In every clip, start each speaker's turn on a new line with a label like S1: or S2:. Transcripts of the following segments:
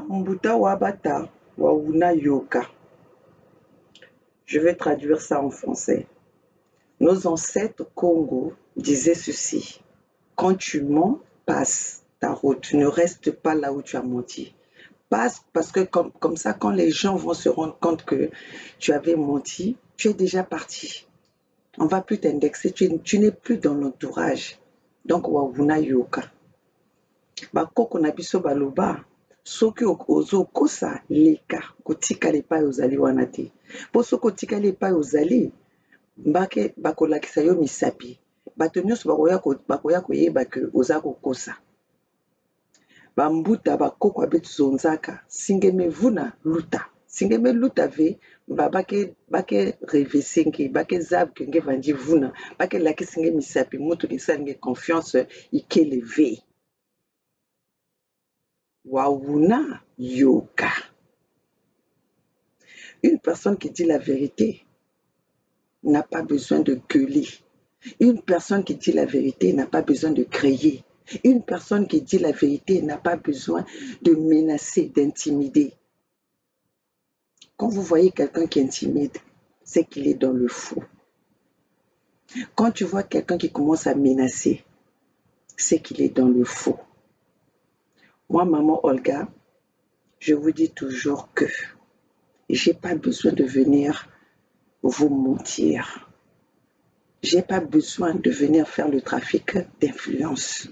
S1: Mbuta Wabata Wawuna Yoka. Je vais traduire ça en français. Nos ancêtres Congo disaient ceci. Quand tu mens, passe ta route. Ne reste pas là où tu as menti. Passe parce que comme ça, quand les gens vont se rendre compte que tu avais menti, tu es déjà parti. On ne va plus t'indexer. Tu n'es plus dans l'entourage. Donc, Wawuna Yoka. Bakoko na biso baloba. Soki ozokosa leka kotikala epai ozali wana te mpo soki otikali epai ozali mbake bakolakisa yo misapi bato nyonso bakoya koyeba ke oza kokosa bambuta bakoko abetu zonzaka singeme vuna luta singeme luta ve bake revesenge bake zav kenge vandi vuna bake lakisinge misapi moto lisalinge confiance ikeleve Wawuna Yoka. Une personne qui dit la vérité n'a pas besoin de gueuler. Une personne qui dit la vérité n'a pas besoin de crier. Une personne qui dit la vérité n'a pas besoin de menacer, d'intimider. Quand vous voyez quelqu'un qui intimide, c'est qu'il est dans le faux. Quand tu vois quelqu'un qui commence à menacer, c'est qu'il est dans le faux. Moi, maman Olga, je vous dis toujours que j'ai pas besoin de venir vous mentir. J'ai pas besoin de venir faire le trafic d'influence.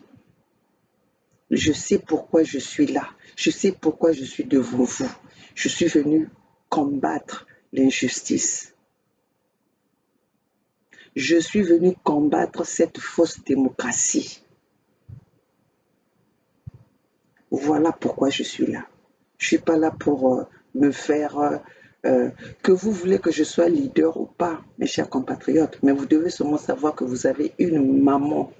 S1: Je sais pourquoi je suis là. Je sais pourquoi je suis devant vous. Je suis venu combattre l'injustice. Je suis venu combattre cette fausse démocratie. Voilà pourquoi je suis là. Je ne suis pas là pour me faire... que vous voulez que je sois leader ou pas, mes chers compatriotes, mais vous devez seulement savoir que vous avez une maman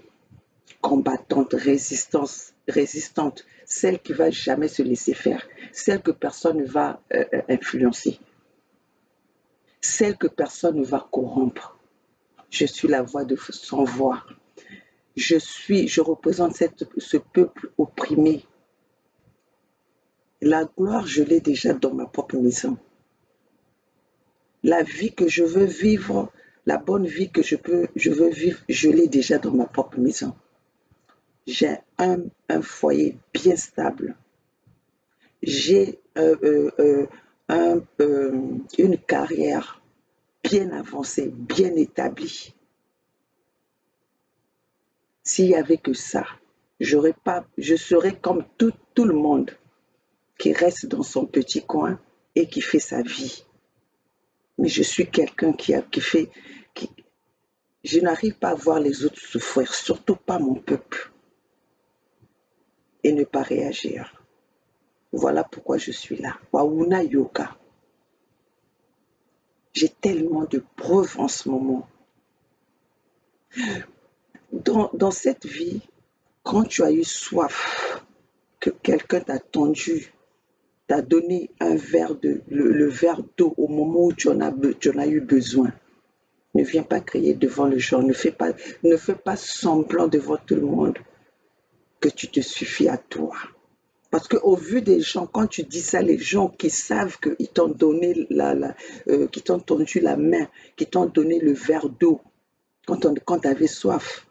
S1: combattante, résistante, celle qui ne va jamais se laisser faire, celle que personne ne va influencer, celle que personne ne va corrompre. Je suis la voix de sans voix. Je représente ce peuple opprimé. La gloire, je l'ai déjà dans ma propre maison. La vie que je veux vivre, la bonne vie que je veux vivre, je l'ai déjà dans ma propre maison. J'ai un foyer bien stable. J'ai une carrière bien avancée, bien établie. S'il n'y avait que ça, je serais comme tout le monde qui reste dans son petit coin et qui fait sa vie. Mais je suis quelqu'un je n'arrive pas à voir les autres souffrir, surtout pas mon peuple, et ne pas réagir. Voilà pourquoi je suis là. Wawuna Yoka. J'ai tellement de preuves en ce moment. Dans cette vie, quand tu as eu soif, que quelqu'un t'a tendu, t'a donné le verre d'eau au moment où tu en as eu besoin, ne viens pas crier devant les gens, ne fais pas semblant devant tout le monde que tu te suffis à toi. Parce qu'au vu des gens, quand tu dis ça, les gens qui savent qu'ils t'ont donné qui t'ont tendu la main, qui t'ont donné le verre d'eau quand tu avais soif,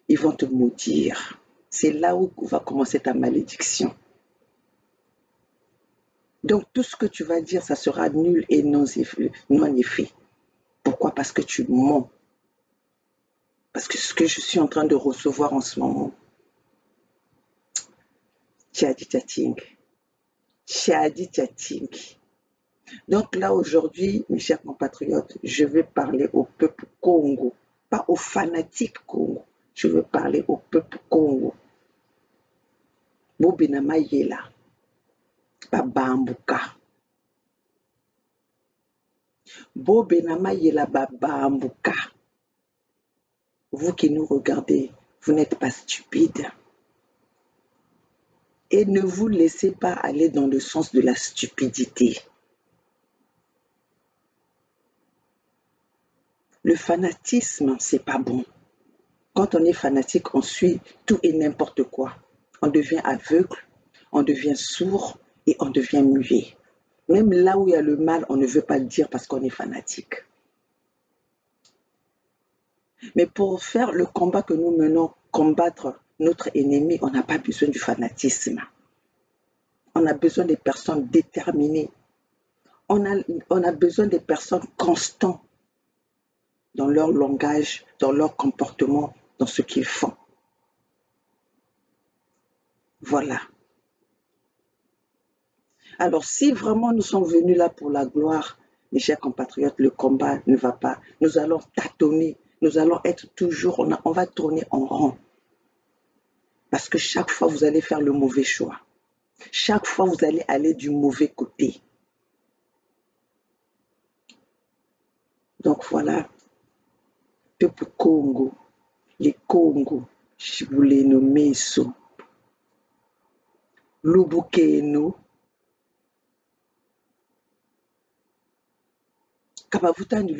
S1: ils vont te maudire. C'est là où va commencer ta malédiction. Donc tout ce que tu vas dire, ça sera nul et non effet. Pourquoi? Parce que tu mens. Parce que ce que je suis en train de recevoir en ce moment, Tchadi Tchating. Donc là, aujourd'hui, mes chers compatriotes, je vais parler au peuple Congo, pas aux fanatiques Congo. Je veux parler au peuple Congo. Bobinama Yela, Babambuka. Bobinama Yela, Babambuka. Vous qui nous regardez, vous n'êtes pas stupides. Et ne vous laissez pas aller dans le sens de la stupidité. Le fanatisme, c'est pas bon. Quand on est fanatique, on suit tout et n'importe quoi. On devient aveugle, on devient sourd et on devient muet. Même là où il y a le mal, on ne veut pas le dire parce qu'on est fanatique. Mais pour faire le combat que nous menons, combattre notre ennemi, on n'a pas besoin du fanatisme. On a besoin des personnes déterminées. On a besoin des personnes constantes dans leur langage, dans leur comportement, dans ce qu'ils font. Voilà. Alors, si vraiment nous sommes venus là pour la gloire, mes chers compatriotes, le combat ne va pas. Nous allons tâtonner, nous allons être toujours, on va tourner en rond. Parce que chaque fois, vous allez faire le mauvais choix. Chaque fois, vous allez aller du mauvais côté. Donc voilà, peuple Congo, les Congo, je vous les nomme ça. Lubukeno, Kabavutani.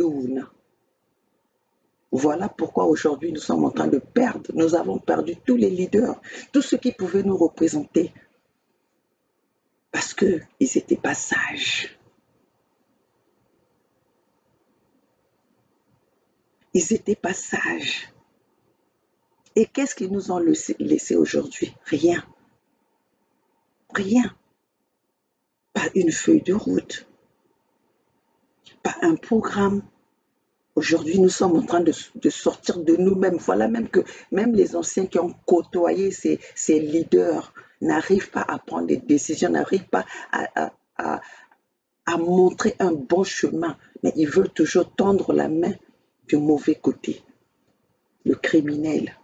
S1: Voilà pourquoi aujourd'hui nous sommes en train de perdre. Nous avons perdu tous les leaders, tous ceux qui pouvaient nous représenter. Parce qu'ils n'étaient pas sages. Ils n'étaient pas sages. Et qu'est-ce qu'ils nous ont laissé aujourd'hui? Rien. Rien. Pas une feuille de route. Pas un programme. Aujourd'hui, nous sommes en train de sortir de nous-mêmes. Voilà même que même les anciens qui ont côtoyé ces leaders n'arrivent pas à prendre des décisions, n'arrivent pas à montrer un bon chemin. Mais ils veulent toujours tendre la main du mauvais côté. Le criminel.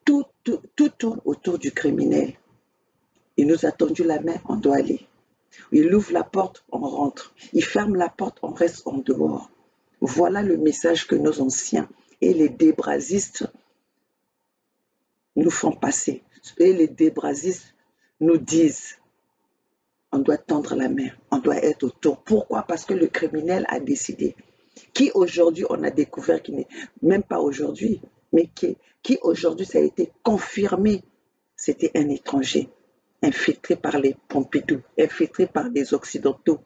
S1: Tout tourne autour du criminel. Il nous a tendu la main, on doit aller. Il ouvre la porte, on rentre. Il ferme la porte, on reste en dehors. Voilà le message que nos anciens et les débrasistes nous font passer. Et les débrasistes nous disent, on doit tendre la main, on doit être autour. Pourquoi? Parce que le criminel a décidé. Qui aujourd'hui, on a découvert, qui n'est même pas aujourd'hui, mais qui aujourd'hui, ça a été confirmé, c'était un étranger, infiltré par les Pompidou, infiltré par les Occidentaux,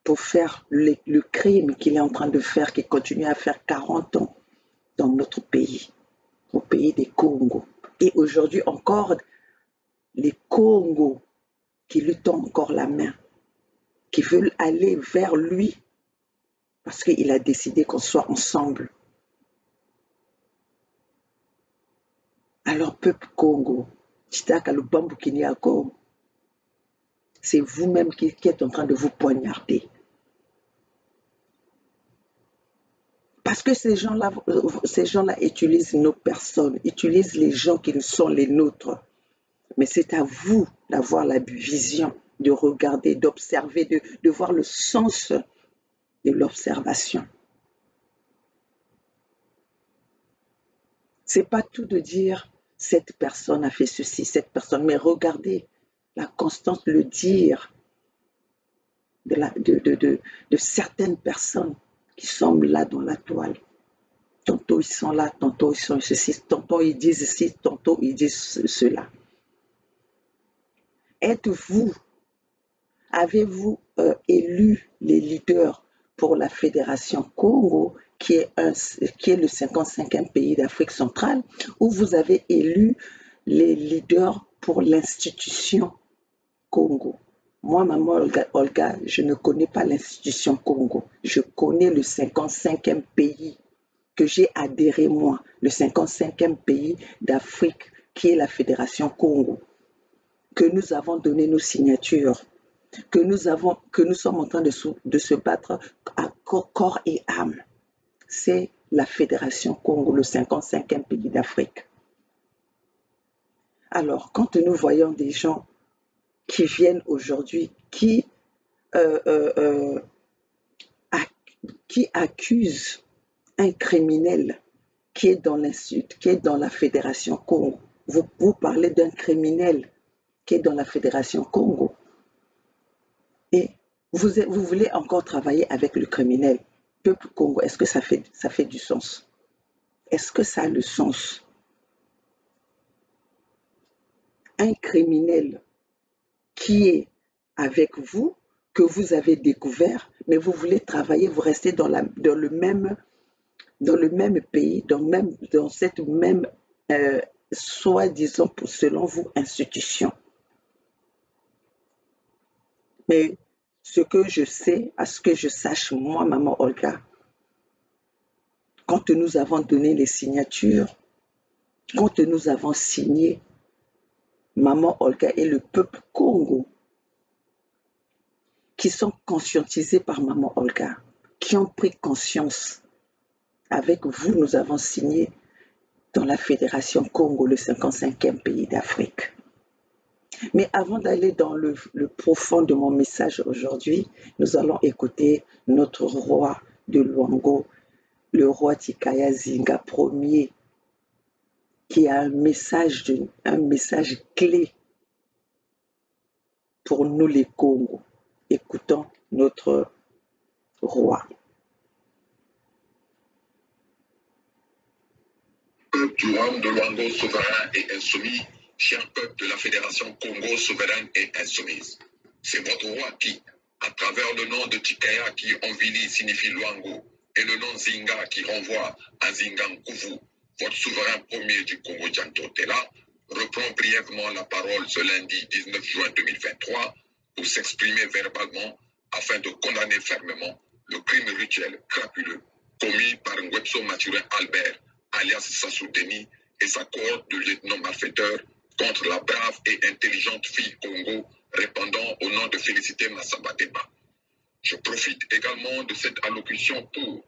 S1: pour faire le crime qu'il est en train de faire, qu'il continue à faire 40 ans dans notre pays, au pays des Congo. Et aujourd'hui encore, les Congos qui lui tendent encore la main, qui veulent aller vers lui, parce qu'il a décidé qu'on soit ensemble. Alors, peuple Congo, c'est vous-même qui êtes en train de vous poignarder. Parce que ces gens-là utilisent nos personnes, utilisent les gens qui sont les nôtres. Mais c'est à vous d'avoir la vision, de regarder, d'observer, de voir le sens de l'observation. C'est pas tout de dire cette personne a fait ceci, cette personne, mais regardez la constance, le dire de certaines personnes qui sont là dans la toile. Tantôt ils sont là, tantôt ils sont ceci, tantôt ils disent ceci, tantôt ils disent cela. Avez-vous élu les leaders pour la Fédération Congo, qui est le 55e pays d'Afrique centrale, ou vous avez élu les leaders pour l'institution Congo? Moi, maman Olga, je ne connais pas l'institution Congo. Je connais le 55e pays que j'ai adhéré, moi, le 55e pays d'Afrique, qui est la Fédération Congo, que nous avons donné nos signatures, que nous sommes en train de se battre à corps et âme. C'est la Fédération Congo, le 55e pays d'Afrique. Alors, quand nous voyons des gens qui viennent aujourd'hui, qui accusent un criminel qui est dans l'insulte, qui est dans la Fédération Congo. Vous parlez d'un criminel qui est dans la Fédération Congo. Et vous voulez encore travailler avec le criminel. Peuple Congo, est-ce que ça fait du sens? Est-ce que ça a le sens? un criminel qui est avec vous, que vous avez découvert, mais vous voulez travailler, vous restez dans le même pays, dans cette même, soi-disant, selon vous, institution. Mais ce que je sais, à ce que je sache, moi, maman Olga, quand nous avons donné les signatures, quand nous avons signé, maman Olga et le peuple Congo, qui sont conscientisés par maman Olga, qui ont pris conscience. Avec vous, nous avons signé dans la Fédération Congo, le 55e pays d'Afrique. Mais avant d'aller dans le profond de mon message aujourd'hui, nous allons écouter notre roi de Luango, le roi Tikaya Zinga Ier, qui a un message clé pour nous les Congos. Écoutons notre roi.
S2: Du royaume de Luango souverain et insoumis, cher peuple de la Fédération Congo souveraine et insoumise. C'est votre roi qui, à travers le nom de Tikaya qui en Vili signifie Luango, et le nom Zinga qui renvoie à Zingankuvu, votre souverain premier du Congo Djanto Tela, reprend brièvement la parole ce lundi 19 juin 2023 pour s'exprimer verbalement afin de condamner fermement le crime rituel crapuleux commis par Ngwetso Mathurin Albert, alias Sassou Deni, et sa cohorte de lieutenants malfaiteurs contre la brave et intelligente fille Congo répondant au nom de Félicité Massamba Deba. Je profite également de cette allocution pour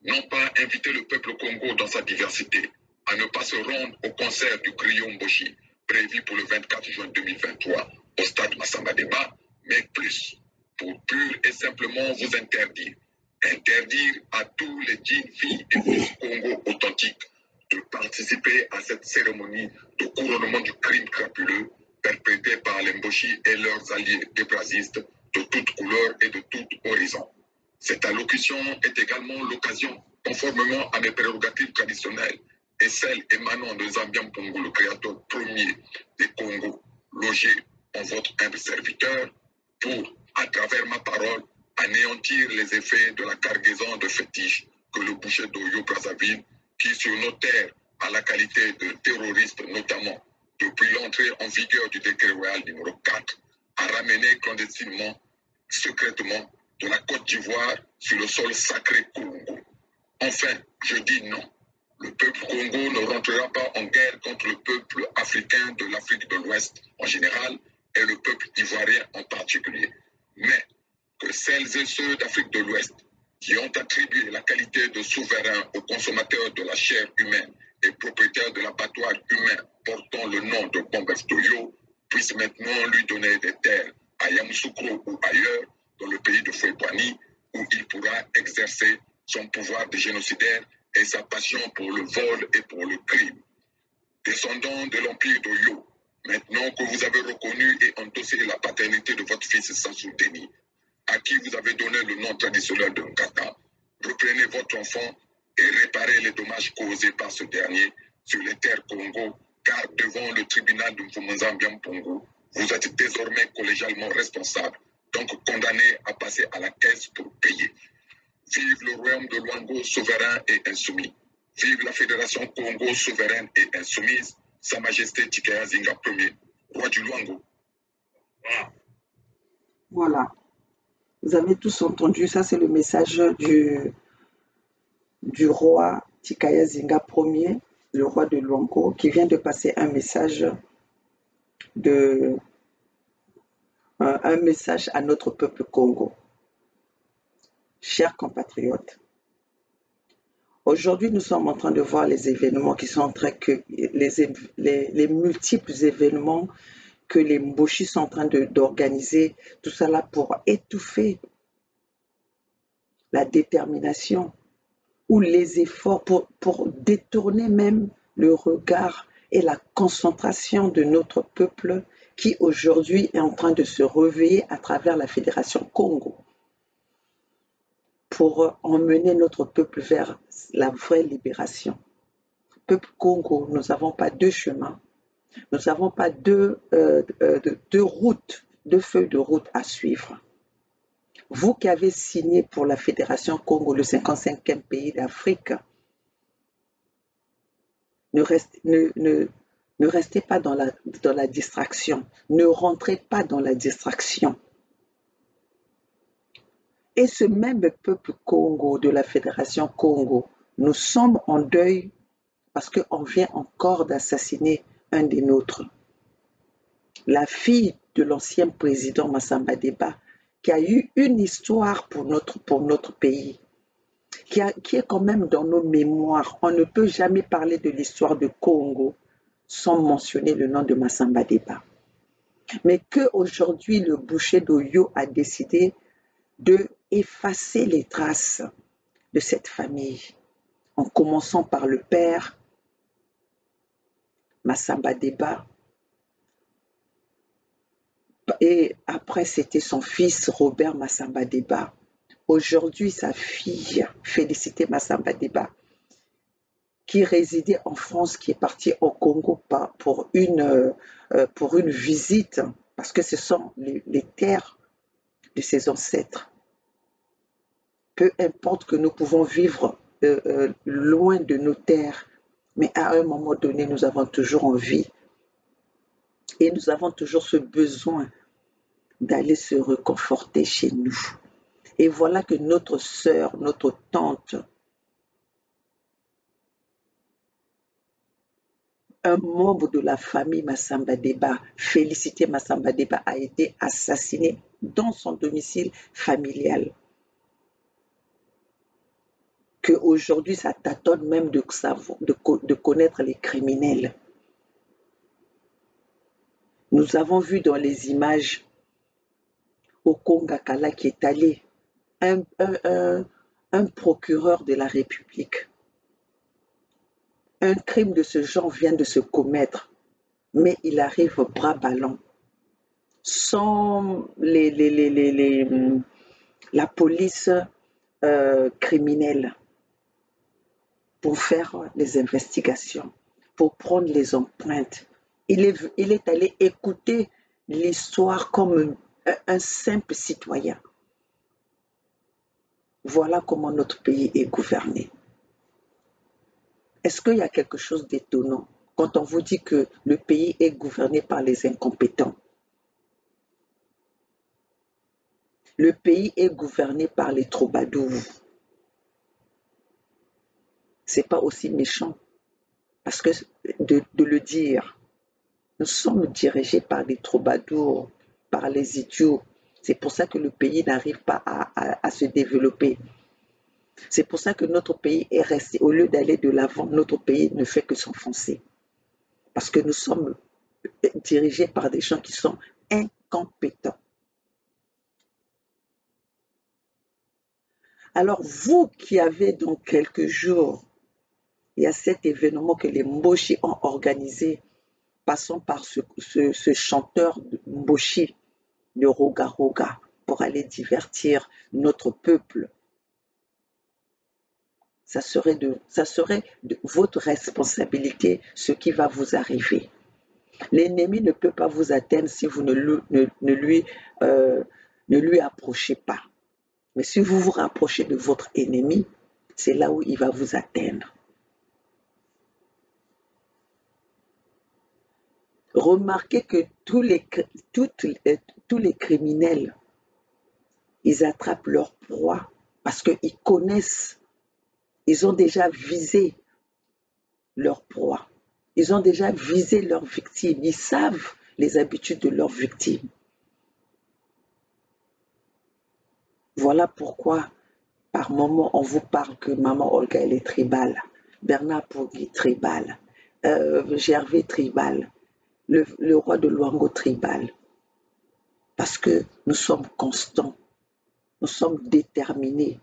S2: non pas inviter le peuple Congo dans sa diversité à ne pas se rendre au concert du Griot Mboshi prévu pour le 24 juin 2023 au stade Massamba Deba, mais plus pour pur et simplement vous interdire à tous les jeunes filles et fils Congo authentiques de participer à cette cérémonie de couronnement du crime crapuleux perpétré par les Mboshi et leurs alliés débrasistes de toutes couleurs et de tout horizon. Cette allocution est également l'occasion, conformément à mes prérogatives traditionnelles et celles émanant de Zambian Pongo, le créateur premier des Congos, logé en votre humble serviteur, pour, à travers ma parole, anéantir les effets de la cargaison de fétiches que le boucher d'Oyo Brazzaville, qui sur nos terres a la qualité de terroriste notamment, depuis l'entrée en vigueur du décret royal numéro 4, a ramené clandestinement, secrètement, de la Côte d'Ivoire sur le sol sacré Congo. Enfin, je dis non. Le peuple Congo ne rentrera pas en guerre contre le peuple africain de l'Afrique de l'Ouest en général et le peuple ivoirien en particulier. Mais que celles et ceux d'Afrique de l'Ouest qui ont attribué la qualité de souverain aux consommateurs de la chair humaine et propriétaires de l'abattoir humain portant le nom de Bombestoyo puissent maintenant lui donner des terres à Yamoussoukro ou ailleurs, dans le pays de Fouébouani, où il pourra exercer son pouvoir de génocidaire et sa passion pour le vol et pour le crime. Descendant de l'empire d'Oyo, maintenant que vous avez reconnu et endossé la paternité de votre fils Sassou Deni, à qui vous avez donné le nom traditionnel de Nkata, reprenez votre enfant et réparez les dommages causés par ce dernier sur les terres Congo, car devant le tribunal de Mfumunzambian Pongo, vous êtes désormais collégialement responsable, donc condamné à passer à la caisse pour payer. Vive le royaume de Luango souverain et insoumis. Vive la Fédération Congo souveraine et insoumise, Sa Majesté Tikaya Zinga Ier, roi du Luango.
S1: Voilà. Vous avez tous entendu, ça c'est le message du roi Tikaya Zinga Ier, le roi de Luango, qui vient de passer un message à notre peuple Congo. Chers compatriotes, aujourd'hui nous sommes en train de voir les événements qui sont en train les multiples événements que les Mboshi sont en train d'organiser, tout ça là pour étouffer la détermination ou les efforts pour détourner même le regard et la concentration de notre peuple qui aujourd'hui est en train de se réveiller à travers la Fédération Congo pour emmener notre peuple vers la vraie libération. Peuple Congo, nous n'avons pas deux chemins. Nous n'avons pas deux routes, deux feuilles de route à suivre. Vous qui avez signé pour la Fédération Congo, le 55e pays d'Afrique, ne restez pas dans la distraction. Ne rentrez pas dans la distraction. Et ce même peuple Congo, de la Fédération Congo, nous sommes en deuil parce qu'on vient encore d'assassiner un des nôtres. La fille de l'ancien président Massamba Deba, qui a eu une histoire pour notre pays, qui est quand même dans nos mémoires. On ne peut jamais parler de l'histoire de Congo sans mentionner le nom de Massamba Deba. Mais qu'aujourd'hui, le boucher d'Oyo a décidé de effacer les traces de cette famille, en commençant par le père, Massamba Deba, et après c'était son fils Robert Massamba Deba. Aujourd'hui, sa fille, Félicité Massamba Deba, qui résidait en France, qui est partie au Congo pour une visite, parce que ce sont les terres de ses ancêtres. Peu importe que nous pouvons vivre loin de nos terres, mais à un moment donné, nous avons toujours envie et nous avons toujours ce besoin d'aller se réconforter chez nous. Et voilà que notre sœur, notre tante, un membre de la famille Massamba Deba, Félicité Massamba Deba, a été assassiné dans son domicile familial. Qu'aujourd'hui, ça tâtonne même de connaître les criminels. Nous avons vu dans les images au Kongakala qui est allé un procureur de la République. Un crime de ce genre vient de se commettre, mais il arrive bras ballants, sans la police criminelle pour faire les investigations, pour prendre les empreintes. Il est allé écouter l'histoire comme un simple citoyen. Voilà comment notre pays est gouverné. Est-ce qu'il y a quelque chose d'étonnant quand on vous dit que le pays est gouverné par les incompétents? Le pays est gouverné par les troubadours. C'est pas aussi méchant parce que de le dire. Nous sommes dirigés par les troubadours, par les idiots. C'est pour ça que le pays n'arrive pas à se développer. C'est pour ça que notre pays est resté, au lieu d'aller de l'avant, notre pays ne fait que s'enfoncer. Parce que nous sommes dirigés par des gens qui sont incompétents. Alors vous qui avez dans quelques jours, il y a cet événement que les Mboshi ont organisé, passons par ce chanteur Mboshi, le Roga Roga, pour aller divertir notre peuple. Ça serait de votre responsabilité ce qui va vous arriver. L'ennemi ne peut pas vous atteindre si vous ne lui approchez pas. Mais si vous vous rapprochez de votre ennemi, c'est là où il va vous atteindre. Remarquez que tous les criminels, ils attrapent leur proie parce qu'ils connaissent, ils ont déjà visé leur proie. Ils ont déjà visé leurs victimes. Ils savent les habitudes de leurs victimes. Voilà pourquoi, par moment, on vous parle que Maman Olga, elle est tribale. Bernard Poggi, tribal. Gervais, tribal. Le roi de Luango, tribal. Parce que nous sommes constants. Nous sommes déterminés.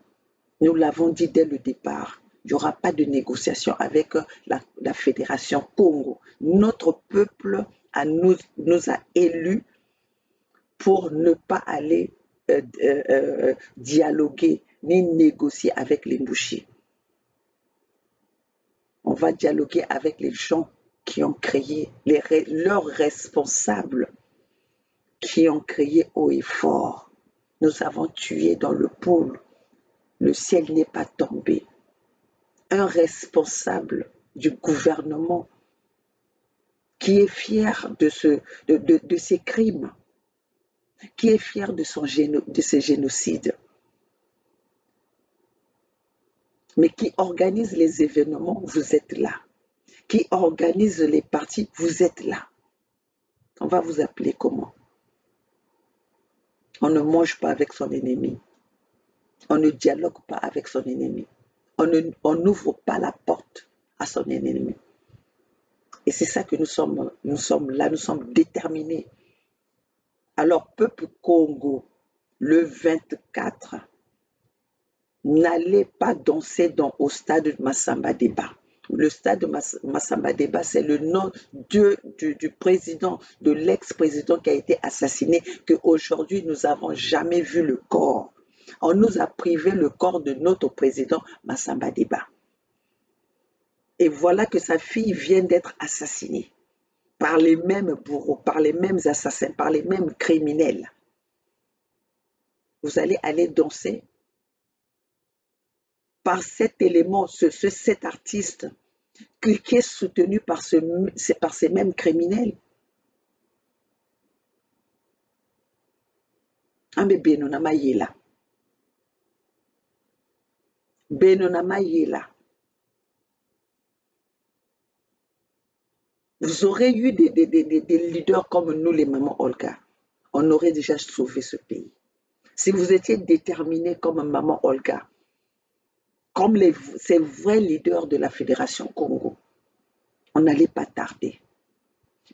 S1: Nous l'avons dit dès le départ. Il n'y aura pas de négociation avec la Fédération Congo. Notre peuple nous a élus pour ne pas aller dialoguer ni négocier avec les Mbushi. On va dialoguer avec les gens qui ont créé, leurs responsables qui ont crié haut et fort. Nous avons tué dans le pôle. Le ciel n'est pas tombé. Un responsable du gouvernement qui est fier de ses crimes, qui est fier de ses génocides, mais qui organise les événements, vous êtes là. Qui organise les partis, vous êtes là. On va vous appeler comment? On ne mange pas avec son ennemi. On ne dialogue pas avec son ennemi. On n'ouvre pas la porte à son ennemi. Et c'est ça que nous sommes là, nous sommes déterminés. Alors, peuple Congo, le 24, n'allez pas danser au stade de Massamba Débat. Le stade de Massamba Débat, c'est le nom du président, de l'ex-président qui a été assassiné, qu'aujourd'hui nous n'avons jamais vu le corps. On nous a privé le corps de notre président Massamba Débat. Et voilà que sa fille vient d'être assassinée par les mêmes bourreaux, par les mêmes assassins, par les mêmes criminels. Vous allez aller danser par cet élément, cet artiste qui est soutenu par ces mêmes criminels. Ambe Benonama Yela. Benonama Yela. Vous aurez eu des leaders comme nous, les mamans Olga. On aurait déjà sauvé ce pays. Si vous étiez déterminés comme maman Olga, comme ces vrais leaders de la Fédération Congo, on n'allait pas tarder.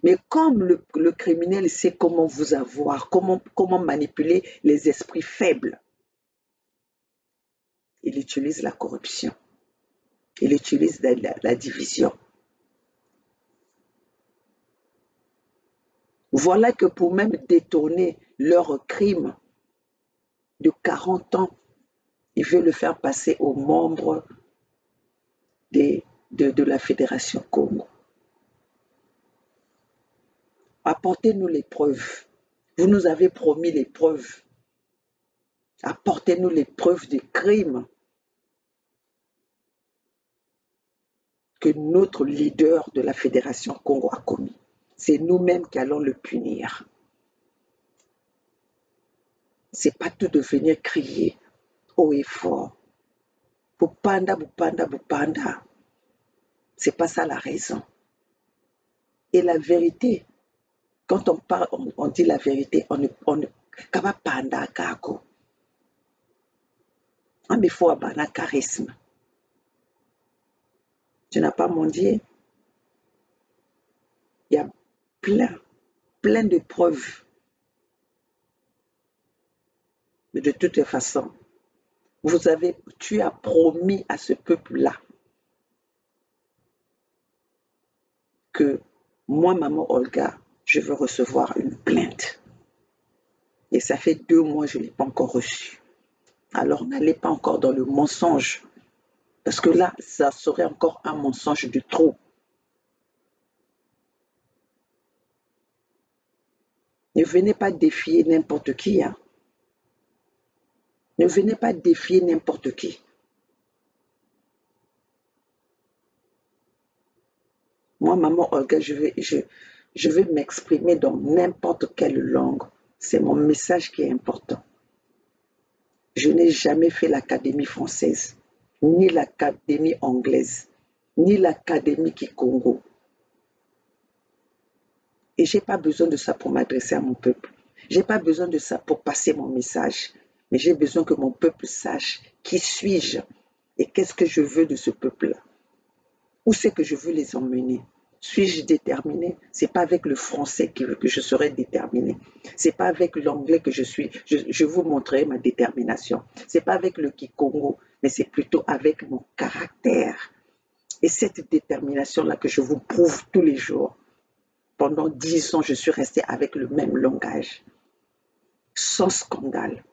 S1: Mais comme le criminel sait comment vous avoir, comment manipuler les esprits faibles, il utilise la corruption, il utilise la division. Voilà que pour même détourner leur crime de 40 ans, il veut le faire passer aux membres de la Fédération Congo. Apportez-nous les preuves. Vous nous avez promis les preuves. Apportez-nous les preuves des crimes que notre leader de la Fédération Congo a commis. C'est nous-mêmes qui allons le punir. C'est pas tout de venir crier haut et fort. Bupanda, Bupanda, Bupanda. C'est pas ça la raison. Et la vérité, quand on parle, on dit la vérité, on ne kaba panda kako. Mais il faut avoir un charisme. Tu n'as pas mendié. Il y a plein de preuves. Mais de toute façon, tu as promis à ce peuple-là que moi, maman Olga, je veux recevoir une plainte. Et ça fait 2 mois, je ne l'ai pas encore reçue. Alors n'allez pas encore dans le mensonge. Parce que là, ça serait encore un mensonge de trop. Ne venez pas défier n'importe qui. Hein. Ne venez pas défier n'importe qui. Moi, maman Olga, je vais m'exprimer dans n'importe quelle langue. C'est mon message qui est important. Je n'ai jamais fait l'Académie française, ni l'Académie anglaise, ni l'Académie Kikongo. Et je n'ai pas besoin de ça pour m'adresser à mon peuple. Je n'ai pas besoin de ça pour passer mon message. Mais j'ai besoin que mon peuple sache qui suis-je et qu'est-ce que je veux de ce peuple-là. Où c'est que je veux les emmener? Suis-je déterminé? Ce n'est pas avec le français que je serai déterminé. Ce n'est pas avec l'anglais que je vous montrerai ma détermination. Ce n'est pas avec le Kikongo, mais c'est plutôt avec mon caractère. Et cette détermination-là que je vous prouve tous les jours. Pendant 10 ans, je suis restée avec le même langage. Sans scandale.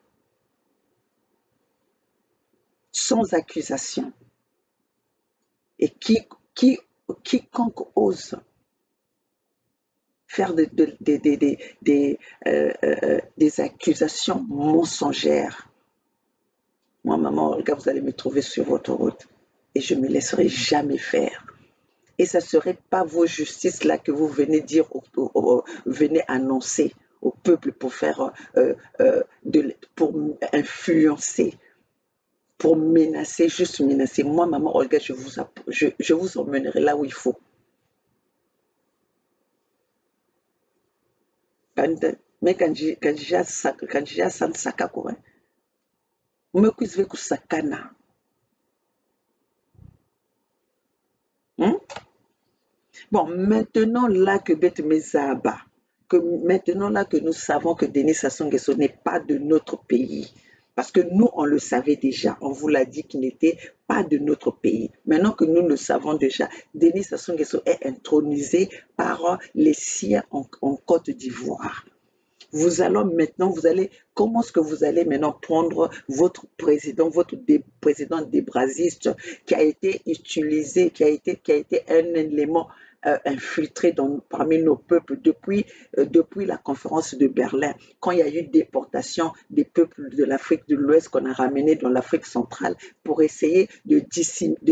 S1: Sans accusation. Et quiconque ose faire des accusations mensongères. Moi, maman Olga, vous allez me trouver sur votre route et je ne me laisserai jamais faire. Et ce ne serait pas vos justices là que vous venez dire, venez annoncer au peuple pour faire, pour influencer, pour menacer, juste menacer. Moi, maman Olga, je vous emmènerai là où il faut. Mais quand j'ai saka quoi, me kuisve kusakana. Bon, maintenant là que Beth Mezaba, maintenant là que nous savons que Denis Sassou Nguesso n'est pas de notre pays, parce que nous, on le savait déjà, on vous l'a dit qu'il n'était pas de notre pays. Maintenant que nous le savons déjà, Denis Sassou Nguesso est intronisé par les siens en Côte d'Ivoire. Comment est-ce que vous allez maintenant prendre votre président, président débrasiste qui a été utilisé, qui a été un élément infiltré parmi nos peuples depuis la conférence de Berlin, quand il y a eu déportation des peuples de l'Afrique de l'Ouest qu'on a ramenés dans l'Afrique centrale pour essayer de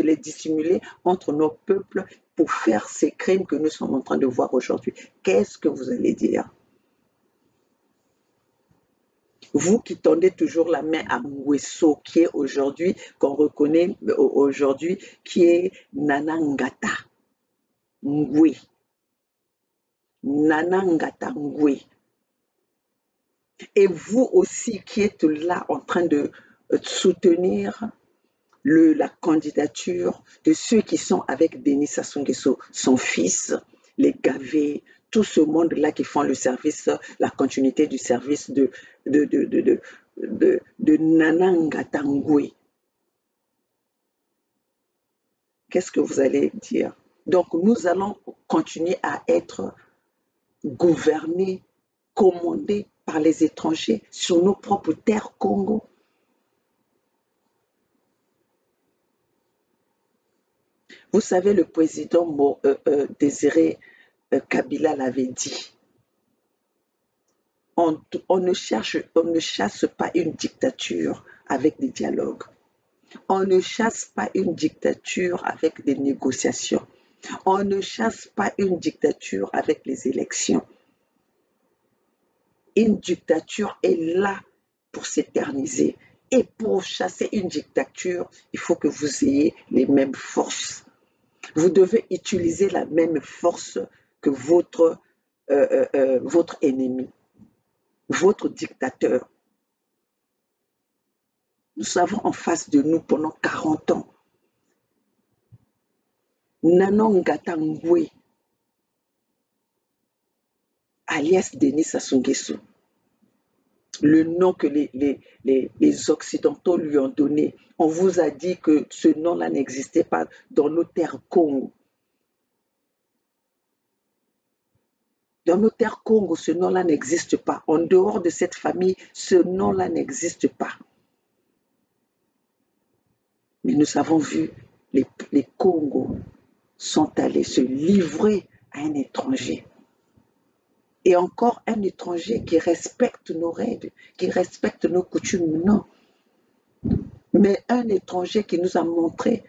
S1: les dissimuler entre nos peuples pour faire ces crimes que nous sommes en train de voir aujourd'hui. Qu'est-ce que vous allez dire? Vous qui tendez toujours la main à Nguesso, qui est aujourd'hui, qu'on reconnaît aujourd'hui, qui est Nana Ngata Ngwe. Nana Ngata Ngwe. Et vous aussi qui êtes là en train de soutenir la candidature de ceux qui sont avec Denis Sassou Nguesso, son fils, les Gavé, tout ce monde-là qui font le service, la continuité du service de Nana Ngata Ngwe. Qu'est-ce que vous allez dire? Donc, nous allons continuer à être gouvernés, commandés par les étrangers sur nos propres terres Congo. Vous savez, le président Désiré Kabila l'avait dit. On ne chasse pas une dictature avec des dialogues. On ne chasse pas une dictature avec des négociations. On ne chasse pas une dictature avec les élections. Une dictature est là pour s'éterniser. Et pour chasser une dictature, il faut que vous ayez les mêmes forces. Vous devez utiliser la même force que votre ennemi, votre dictateur. Nous avons en face de nous pendant 40 ans Nana Ngata Ngwe, alias Denis Sassou Nguesso, le nom que les Occidentaux lui ont donné. On vous a dit que ce nom-là n'existait pas dans nos terres Congo. Dans nos terres Congo, ce nom-là n'existe pas. En dehors de cette famille, ce nom-là n'existe pas. Mais nous avons vu les Congos sont allés se livrer à un étranger. Et encore un étranger qui respecte nos règles, qui respecte nos coutumes, non. Mais un étranger qui nous a montré,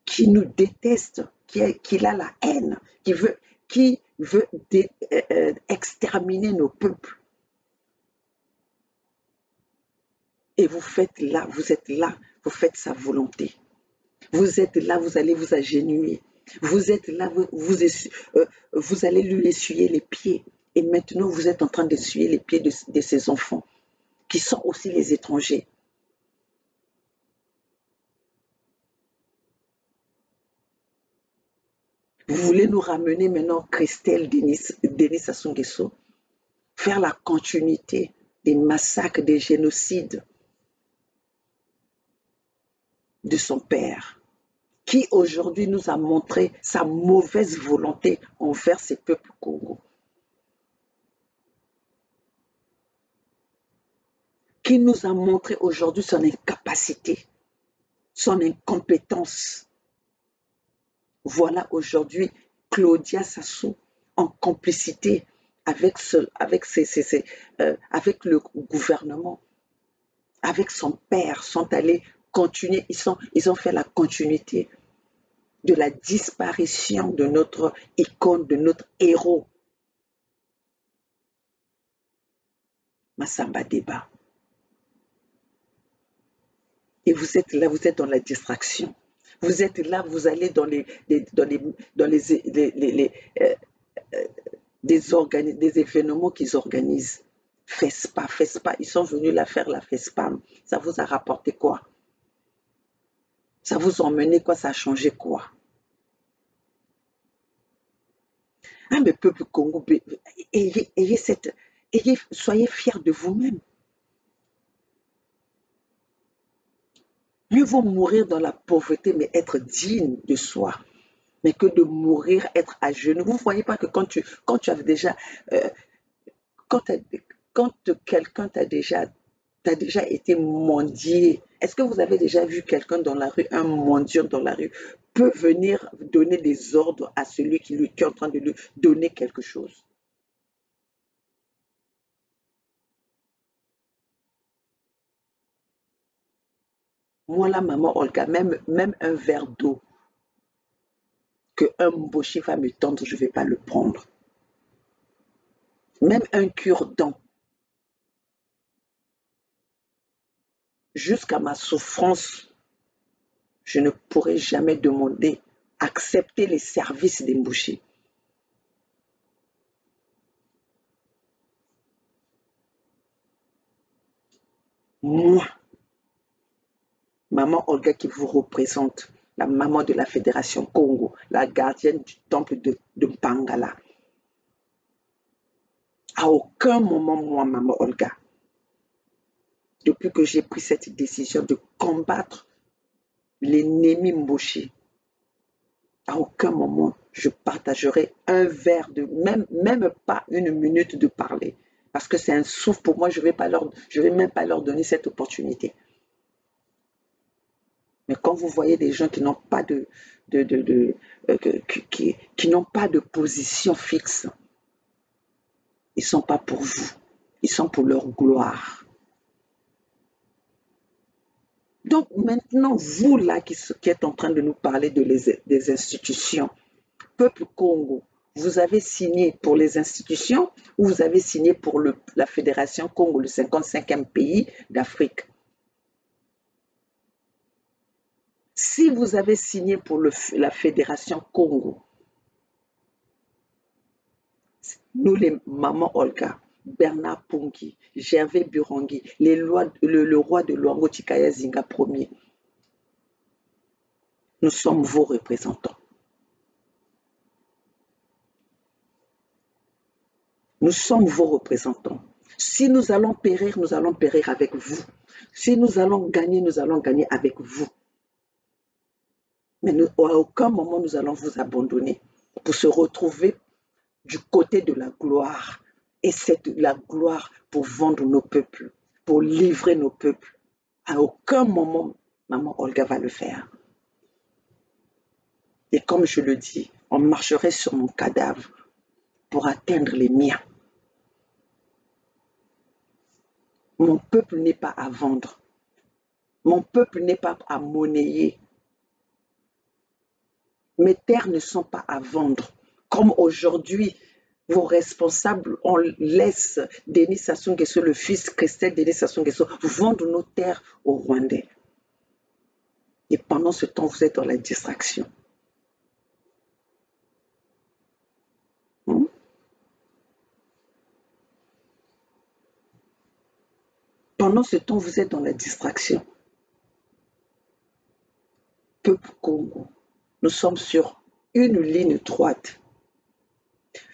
S1: qui nous déteste, qui a la haine, qui veut exterminer nos peuples. Et vous êtes là, vous faites sa volonté. Vous êtes là, vous allez vous agenouiller. Vous êtes là, vous allez lui essuyer les pieds. Et maintenant, vous êtes en train d'essuyer les pieds de ces enfants, qui sont aussi les étrangers. Vous voulez nous ramener maintenant Christelle Denis Sassou Nguesso, faire la continuité des massacres, des génocides de son père, qui aujourd'hui nous a montré sa mauvaise volonté envers ces peuples congolais, qui nous a montré aujourd'hui son incapacité, son incompétence. Voilà aujourd'hui Claudia Sassou en complicité avec le gouvernement, avec son père, sont allés continuer, ils ont fait la continuité de la disparition de notre icône, de notre héros, Massamba Deba. Et vous êtes là, vous êtes dans la distraction. Vous êtes là, vous allez dans les des événements qu'ils organisent. FESPA, ils sont venus là faire la FESPAM. Ça vous a rapporté quoi? Ça vous a emmené quoi? Ça a changé quoi? Ah, mais peuple Congo, soyez fiers de vous-même. Mieux vaut mourir dans la pauvreté, mais être digne de soi, mais que de mourir, être à genoux. Vous ne voyez pas que quand tu as déjà, quand quelqu'un t'a déjà été mendié, est-ce que vous avez déjà vu quelqu'un dans la rue, un mendiant dans la rue, peut venir donner des ordres à celui qui est en train de lui donner quelque chose? Moi, la maman Olga, même un verre d'eau que un Mboshi va me tendre, je ne vais pas le prendre. Même un cure-dent, jusqu'à ma souffrance, je ne pourrai jamais demander, accepter les services des Mboshi. Moi, maman Olga qui vous représente, la maman de la Fédération Congo, la gardienne du temple de Mpangala. À aucun moment, moi, maman Olga, depuis que j'ai pris cette décision de combattre l'ennemi Mboshi, à aucun moment je partagerai un verre de, même pas une minute de parler. Parce que c'est un souffle pour moi, je ne vais même pas leur donner cette opportunité. Mais quand vous voyez des gens qui n'ont pas qui n'ont pas de position fixe, ils ne sont pas pour vous, ils sont pour leur gloire. Donc maintenant, vous là qui êtes en train de nous parler des institutions, peuple Congo, vous avez signé pour les institutions ou vous avez signé pour la Fédération Congo, le 55e pays d'Afrique? Si vous avez signé pour la Fédération Congo, nous les mamans Olga, Bernard Pungi, Gervais Burongi, le roi de Luango Tikaya Zinga Ier, nous sommes vos représentants. Nous sommes vos représentants. Si nous allons périr avec vous. Si nous allons gagner avec vous. Mais à aucun moment nous allons vous abandonner pour se retrouver du côté de la gloire. Et c'est la gloire pour vendre nos peuples, pour livrer nos peuples. À aucun moment, maman Olga va le faire. Et comme je le dis, on marcherait sur mon cadavre pour atteindre les miens. Mon peuple n'est pas à vendre. Mon peuple n'est pas à monnayer. Mes terres ne sont pas à vendre. Comme aujourd'hui, vos responsables, on laisse Denis Sassou Nguesso, le fils Christelle Denis Sassou Nguesso, vendre nos terres aux Rwandais. Et pendant ce temps, vous êtes dans la distraction. Pendant ce temps, vous êtes dans la distraction. Peuple Congo, nous sommes sur une ligne droite.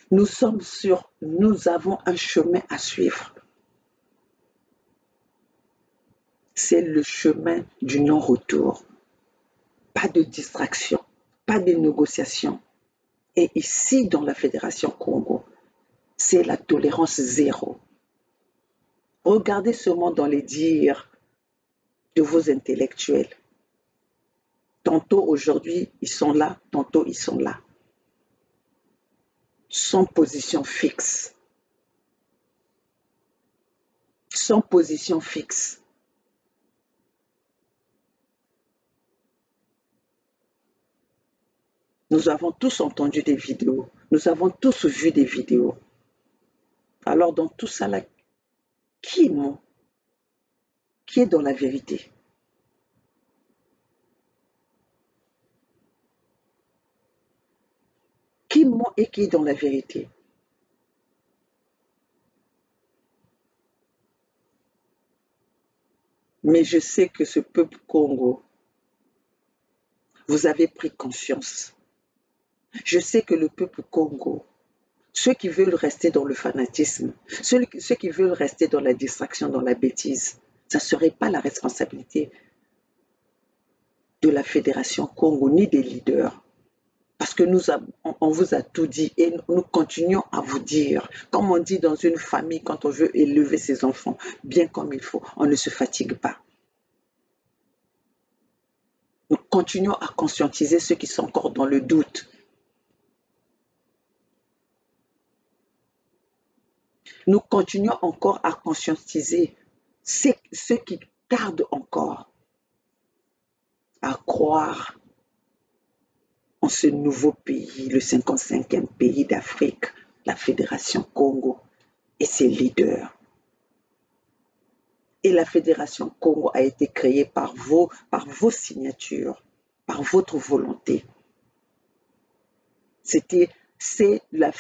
S1: Nous avons un chemin à suivre. C'est le chemin du non-retour. Pas de distraction, pas de négociation. Et ici, dans la Fédération Congo, c'est la tolérance zéro. Regardez seulement dans les dires de vos intellectuels. Tantôt aujourd'hui, ils sont là, tantôt ils sont là. Sans position fixe. sans position fixe. Nous avons tous entendu des vidéos, nous avons tous vu des vidéos. Alors dans tout ça là, qui ment? Qui est dans la vérité? Qui ment et qui est dans la vérité? Mais je sais que ce peuple Congo, vous avez pris conscience. Je sais que le peuple Congo, ceux qui veulent rester dans le fanatisme, ceux qui veulent rester dans la distraction, dans la bêtise, ça ne serait pas la responsabilité de la Fédération Congo ni des leaders. Parce que on vous a tout dit et nous continuons à vous dire, comme on dit dans une famille quand on veut élever ses enfants bien comme il faut, on ne se fatigue pas. Nous continuons à conscientiser ceux qui sont encore dans le doute. Nous continuons encore à conscientiser ceux qui tardent encore à croire en ce nouveau pays, le 55e pays d'Afrique, la Fédération Congo et ses leaders. Et la Fédération Congo a été créée par vos signatures, par votre volonté. C'est la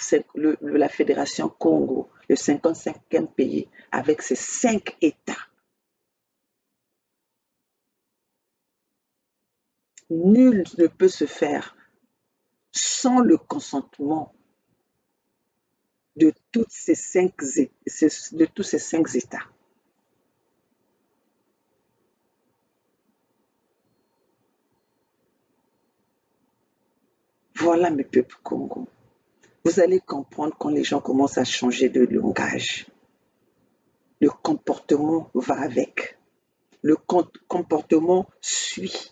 S1: Fédération Congo, le 55e pays, avec ses 5 États. Nul ne peut se faire sans le consentement de tous ces 5 États. Voilà mes peuples Congo. Vous allez comprendre quand les gens commencent à changer de langage. Le comportement va avec. Le comportement suit.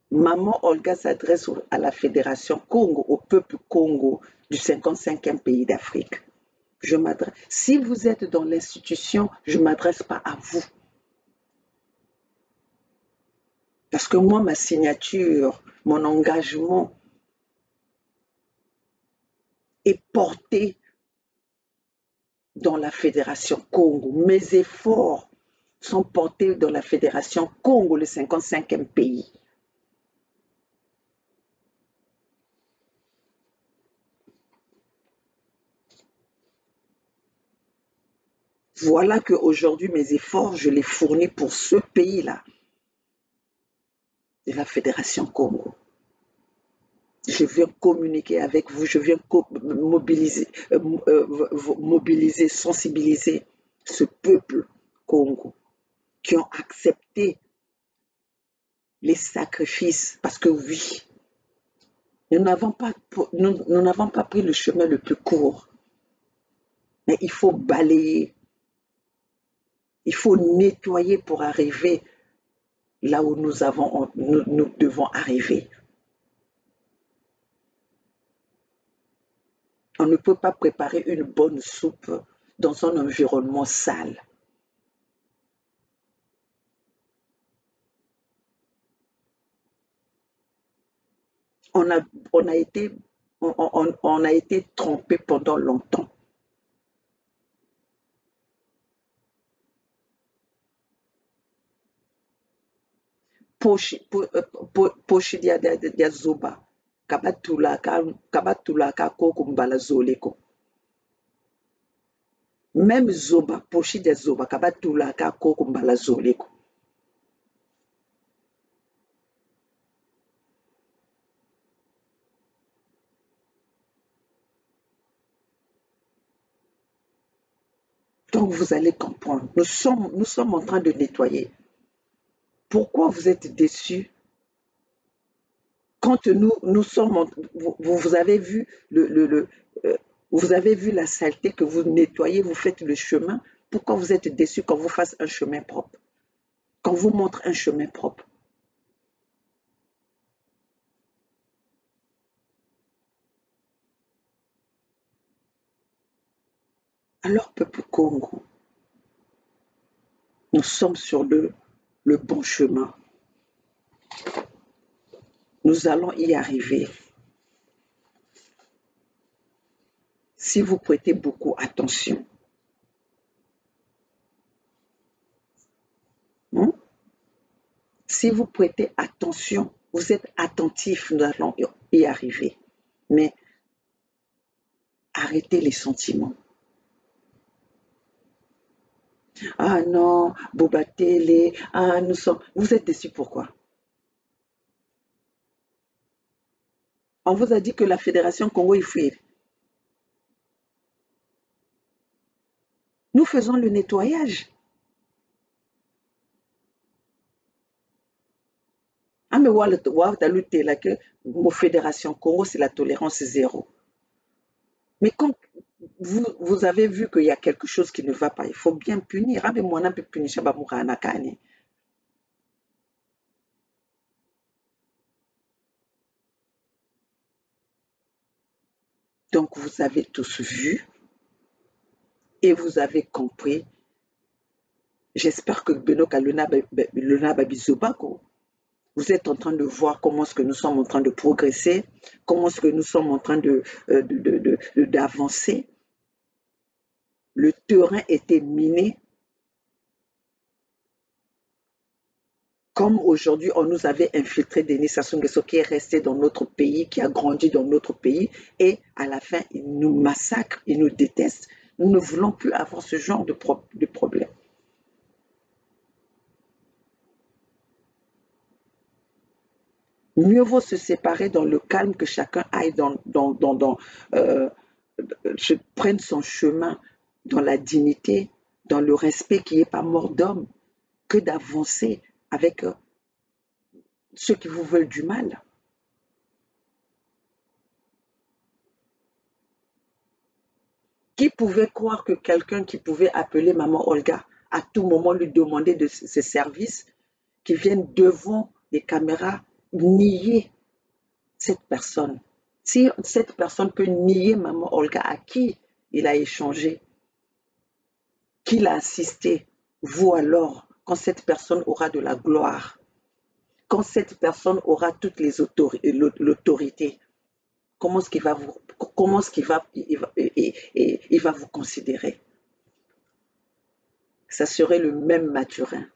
S1: Maman Olga s'adresse à la Fédération Congo, au peuple Congo du 55e pays d'Afrique. Si vous êtes dans l'institution, je ne m'adresse pas à vous. Parce que moi, ma signature, mon engagement est porté dans la Fédération Congo. Mes efforts sont portés dans la Fédération Congo, le 55e pays. Voilà qu'aujourd'hui, mes efforts, je les fournis pour ce pays-là, de la Fédération Congo. Je viens communiquer avec vous, je viens mobiliser, sensibiliser ce peuple Congo qui ont accepté les sacrifices, parce que oui, nous n'avons pas pris le chemin le plus court, mais il faut balayer, il faut nettoyer pour arriver là où nous devons arriver. On ne peut pas préparer une bonne soupe dans un environnement sale. On a été trompé pendant longtemps. Poshi dia zoba kabatulaka koko mbala zoleko. Même zoba, poshi dia zoba kabatulaka koko mbala zoleko. Donc vous allez comprendre, nous sommes en train de nettoyer. Pourquoi vous êtes déçus quand nous sommes, vous avez vu vous avez vu la saleté que vous nettoyez, vous faites le chemin. Pourquoi vous êtes déçus quand vous fassiez un chemin propre? Quand vous montre un chemin propre? Alors, peuple Congo, nous sommes sur le bon chemin. Nous allons y arriver. Si vous prêtez beaucoup attention. Si vous prêtez attention, vous êtes attentif, nous allons y arriver. Mais arrêtez les sentiments. Ah non, Bobatele, ah nous sommes... Vous êtes déçus pourquoi? On vous a dit que la Fédération Congo est fuir. Nous faisons le nettoyage. Ah mais là que la Fédération Congo, c'est la tolérance zéro. Mais quand vous avez vu qu'il y a quelque chose qui ne va pas, il faut bien punir. Ah mais moi, on peut punir Anakani. Donc vous avez tous vu et vous avez compris. J'espère que Benoka Luna Babizobako, vous êtes en train de voir comment est-ce que nous sommes en train de progresser, comment est-ce que nous sommes en train d'avancer. Le terrain était miné. Comme aujourd'hui, on nous avait infiltré Denis Sassou Nguesso qui est resté dans notre pays, qui a grandi dans notre pays, et à la fin, il nous massacre, il nous déteste. Nous ne voulons plus avoir ce genre de problème. Mieux vaut se séparer dans le calme, que chacun aille prenne son chemin dans la dignité, dans le respect qui n'est pas mort d'homme, que d'avancer avec ceux qui vous veulent du mal. Qui pouvait croire que quelqu'un qui pouvait appeler maman Olga à tout moment lui demander de ses services, qui viennent devant les caméras nier cette personne? Si cette personne peut nier maman Olga à qui il a échangé, qui l'a assisté, vous alors, quand cette personne aura de la gloire, quand cette personne aura toutes les l'autorité, comment est-ce qu'il va vous, comment est-ce qu'il va, il va vous considérer? Ça serait le même Mathurin.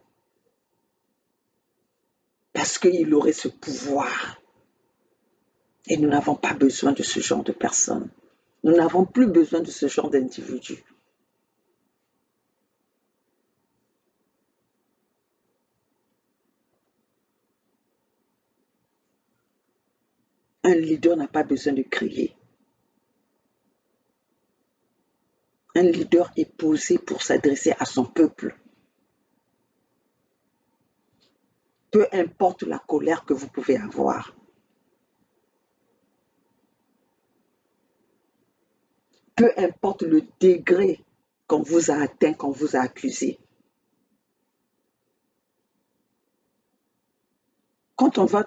S1: Parce qu'il aurait ce pouvoir. Et nous n'avons pas besoin de ce genre de personnes. Nous n'avons plus besoin de ce genre d'individus. Un leader n'a pas besoin de crier. Un leader est posé pour s'adresser à son peuple. Peu importe la colère que vous pouvez avoir. Peu importe le degré qu'on vous a atteint, qu'on vous a accusé. Quand on va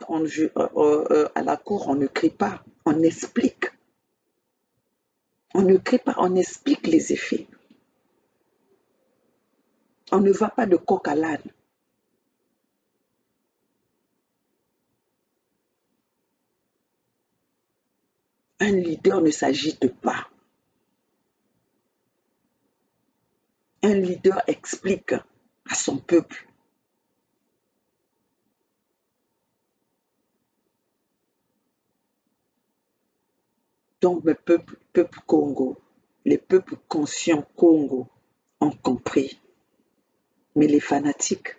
S1: à la cour, on ne crie pas, on explique. On ne crie pas, on explique les effets. On ne va pas de coq à l'âne. Un leader ne s'agite pas. Un leader explique à son peuple. Donc, le peuple Congo, les peuples conscients Congo ont compris. Mais les fanatiques,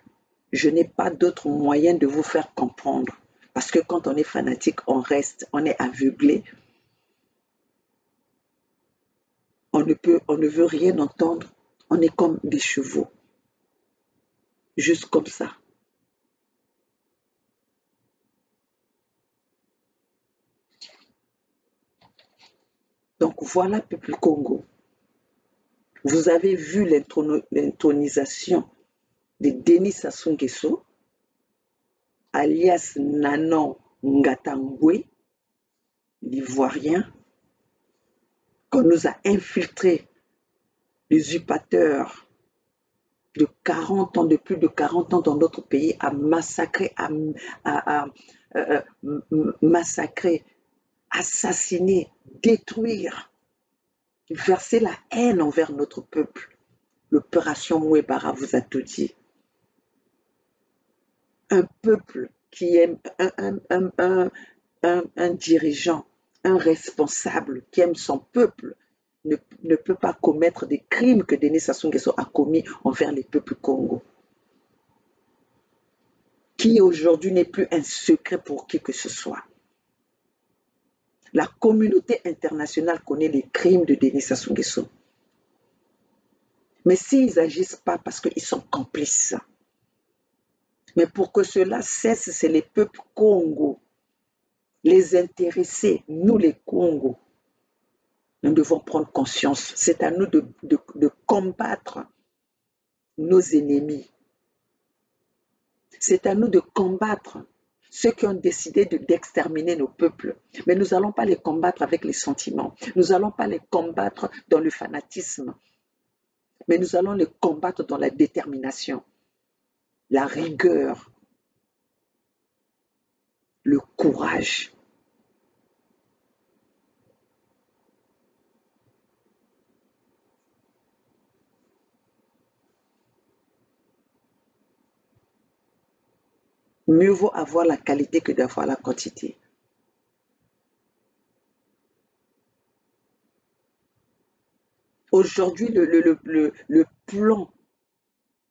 S1: je n'ai pas d'autre moyen de vous faire comprendre. Parce que quand on est fanatique, on reste, on est aveuglé. On ne veut rien entendre. On est comme des chevaux. Juste comme ça. Donc voilà, peuple Congo. Vous avez vu l'intronisation de Denis Sassou Nguesso, alias Nanon Ngatangwe, l'Ivoirien, qu'on nous a infiltré l'usurpateur de 40 ans, de plus de 40 ans dans notre pays, a massacré, massacré, assassiner, détruire, verser la haine envers notre peuple. L'opération Mouebara vous a tout dit. Un peuple qui aime un dirigeant, un responsable qui aime son peuple ne peut pas commettre des crimes que Denis Sassou Nguesso a commis envers les peuples Congo, qui aujourd'hui n'est plus un secret pour qui que ce soit. La communauté internationale connaît les crimes de Denis Sassou Nguesso. Mais s'ils n'agissent pas parce qu'ils sont complices, mais pour que cela cesse, c'est les peuples Congo, les intéressés, nous les Congos. Nous devons prendre conscience. C'est à nous de combattre nos ennemis. C'est à nous de combattre ceux qui ont décidé d'exterminer nos peuples. Mais nous n'allons pas les combattre avec les sentiments. Nous n'allons pas les combattre dans le fanatisme. Mais nous allons les combattre dans la détermination, la rigueur, le courage. Mieux vaut avoir la qualité que d'avoir la quantité. Aujourd'hui, le plan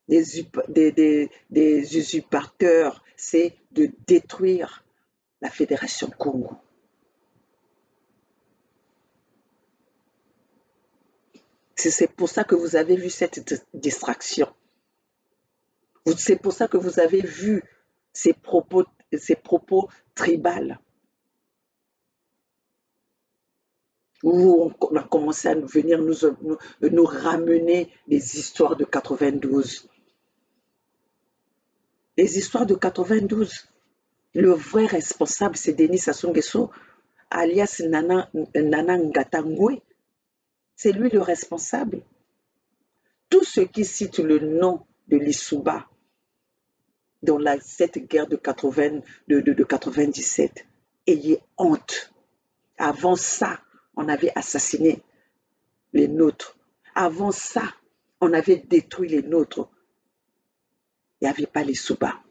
S1: des usurpateurs, c'est de détruire la Fédération Congo. C'est pour ça que vous avez vu cette distraction. C'est pour ça que vous avez vu ces propos tribales, où on a commencé à venir nous ramener les histoires de 92. Les histoires de 92. Le vrai responsable, c'est Denis Sassou Nguesso, alias Nana Ngata Ngoué. C'est lui le responsable. Tous ceux qui citent le nom de Lissouba dans cette guerre de 97, ayez honte. Avant ça, on avait assassiné les nôtres. Avant ça, on avait détruit les nôtres. Il n'y avait pas les Souba.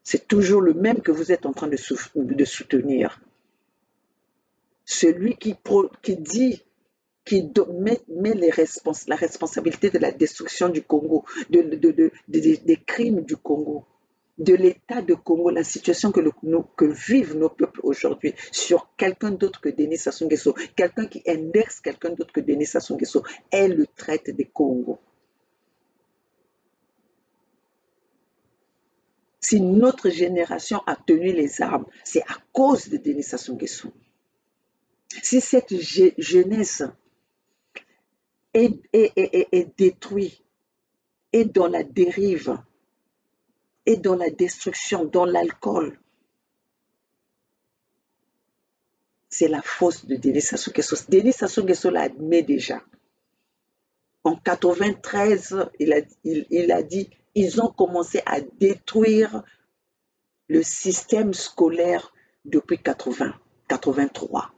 S1: C'est toujours le même que vous êtes en train de soutenir. Celui qui dit, qui met la responsabilité de la destruction du Congo, des crimes du Congo, de l'état de Congo, la situation que vivent nos peuples aujourd'hui, sur quelqu'un d'autre que Denis Sassou Nguesso, quelqu'un qui indexe quelqu'un d'autre que Denis Sassou Nguesso, elle le traite des Congo. Si notre génération a tenu les armes, c'est à cause de Denis Sassou Nguesso. Si cette jeunesse est détruite, est dans la dérive, est dans la destruction, dans l'alcool, c'est la faute de Denis Sassou Nguesso. Denis Sassou Nguesso l'admet déjà. En 93, il a dit, ils ont commencé à détruire le système scolaire depuis 83.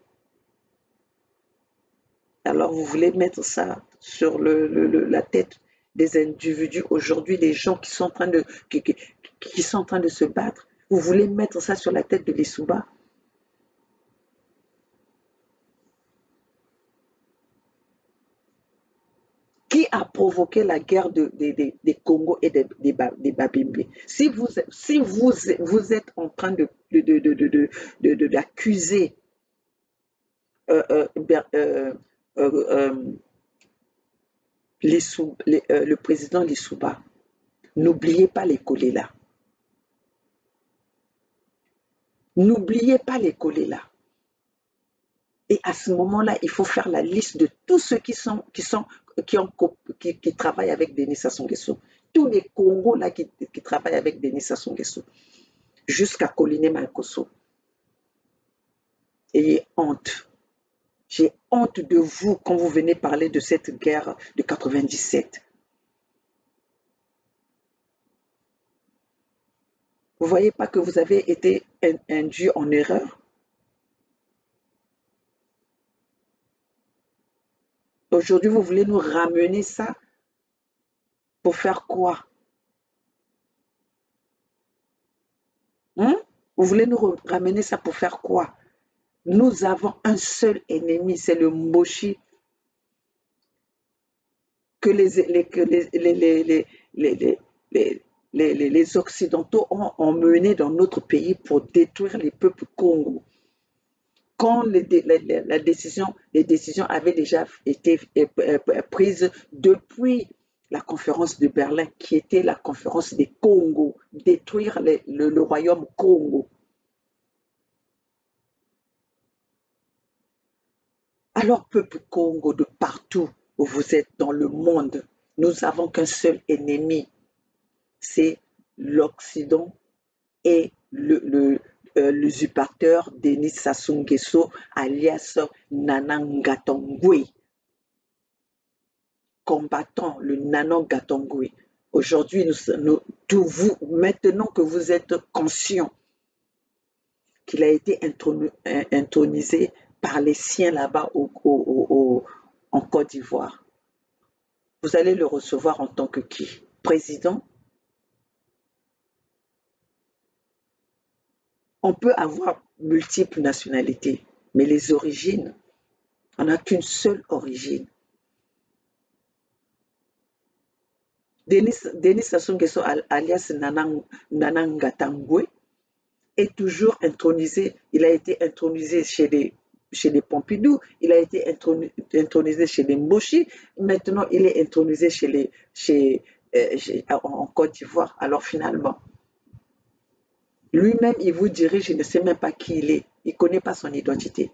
S1: Alors vous voulez mettre ça sur la tête des individus aujourd'hui, des gens qui sont en train de se battre. Vous voulez mettre ça sur la tête de Lissouba? Qui a provoqué la guerre des Congo et des Babembe? Si vous êtes en train d'accuser le président Lissouba, n'oubliez pas les Kolela. N'oubliez pas les Kolela. Et à ce moment-là, il faut faire la liste de tous ceux qui travaillent avec Denis Sassou Nguesso. Tous les Congos là qui travaillent avec Denis Sassou Nguesso. Jusqu'à Coliné Mankosso. Ayez honte. J'ai honte de vous quand vous venez parler de cette guerre de 97. Vous ne voyez pas que vous avez été induit en erreur? Aujourd'hui, vous voulez nous ramener ça pour faire quoi? Hein? Vous voulez nous ramener ça pour faire quoi? Nous avons un seul ennemi, c'est le Mboshi que les Occidentaux ont emmené dans notre pays pour détruire les peuples Congo. Quand les décisions avaient déjà été prises depuis la conférence de Berlin, qui était la conférence des Congo, détruire le royaume Congo. Alors, peuple Congo, de partout où vous êtes dans le monde, nous n'avons qu'un seul ennemi, c'est l'Occident et l'usurpateur Denis Sassou Nguesso, alias Nana Ngatongwe, combattant le Nana Ngatongwe. Aujourd'hui, maintenant que vous êtes conscient qu'il a été intronisé par les siens là-bas en Côte d'Ivoire, vous allez le recevoir en tant que qui? Président? On peut avoir multiples nationalités, mais les origines, on n'a qu'une seule origine. Denis Sassou Nguesso, alias Nana Ngatongwe, est toujours intronisé. Il a été intronisé chez les Pompidou, il a été intronisé chez les Mboshi, maintenant il est intronisé en Côte d'Ivoire. Alors finalement, lui-même, il vous dirige, je ne sais même pas qui il est, il ne connaît pas son identité.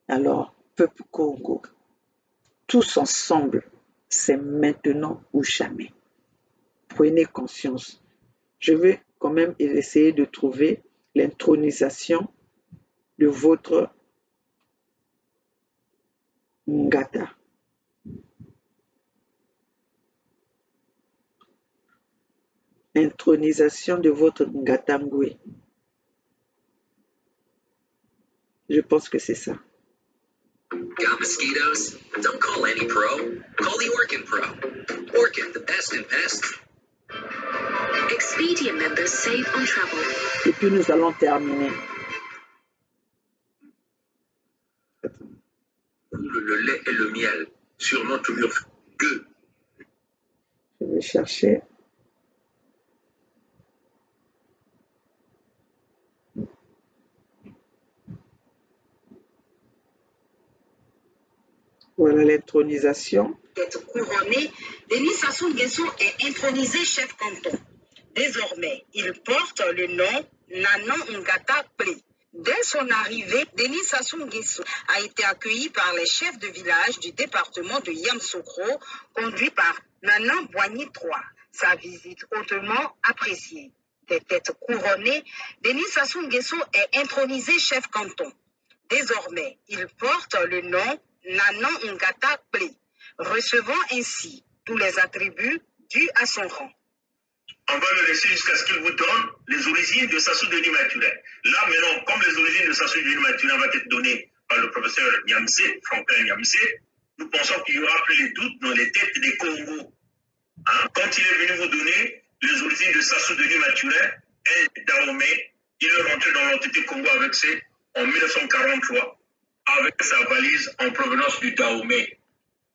S1: Alors, peuple Congo, tous ensemble, c'est maintenant ou jamais. Prenez conscience. Je vais quand même essayer de trouver l'intronisation de votre Ngata. Intronisation de votre Ngatangwe. Je pense que c'est ça.
S2: Got mosquitoes? Don't call any pro. Call the Orkin Pro. Orkin, the best in pests.
S3: Expedia members save on travel.
S1: Et puis nous allons terminer.
S2: Le lait et le miel, sûrement tout mieux que.
S1: Je vais chercher. Voilà l'intronisation.
S4: D'être couronné, Denis Sassou Nguesso est intronisé chef canton. Désormais, il porte le nom Nanan Ngata Pli. Dès son arrivée, Denis Sassou Nguesso a été accueilli par les chefs de village du département de Yamoussoukro, conduit par Nanan Boigny III. Sa visite hautement appréciée. Des têtes couronnées, Denis Sassou Nguesso est intronisé chef canton. Désormais, il porte le nom Nanan Ngata Pli, recevant ainsi tous les attributs dus à son rang.
S2: On va le laisser jusqu'à ce qu'il vous donne les origines de Sassou Denis Mathurin. Là, maintenant, comme les origines de Sassou Denis Mathurin vont être données par le professeur Niamsé, Franklin Niamsé, nous pensons qu'il n'y aura plus les doutes dans les têtes des Congos. Hein? Quand il est venu vous donner les origines de Sassou Denis Mathurin et Dahomey, il est rentré dans l'entité Congo avec en 1943, avec sa valise en provenance du Dahomey.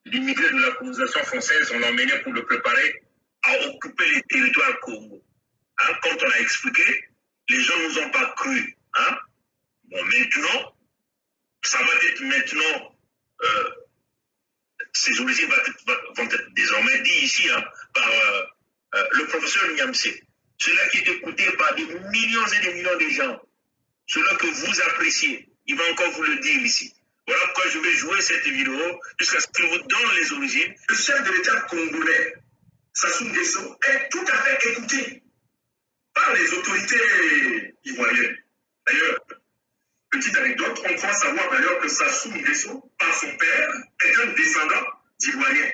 S2: L'immigré de la colonisation française, on l'a emmené pour le préparer à occuper les territoires Congo. Hein, quand on a expliqué, les gens ne nous ont pas cru. Hein. Bon, maintenant, ça va être maintenant, ces origines vont être désormais dites ici hein, par le professeur Niamsé. Cela qui est écouté par des millions et des millions de gens. Cela que vous appréciez. Il va encore vous le dire ici. Voilà pourquoi je vais jouer cette vidéo jusqu'à ce qu'il vous donne les origines. Le chef de l'État congolais, Sassou Nguesso, est tout à fait écouté par les autorités ivoiriennes. D'ailleurs, Petite anecdote, on croit savoir d'ailleurs que Sassou Nguesso, par son père, est un descendant d'Ivoiriens.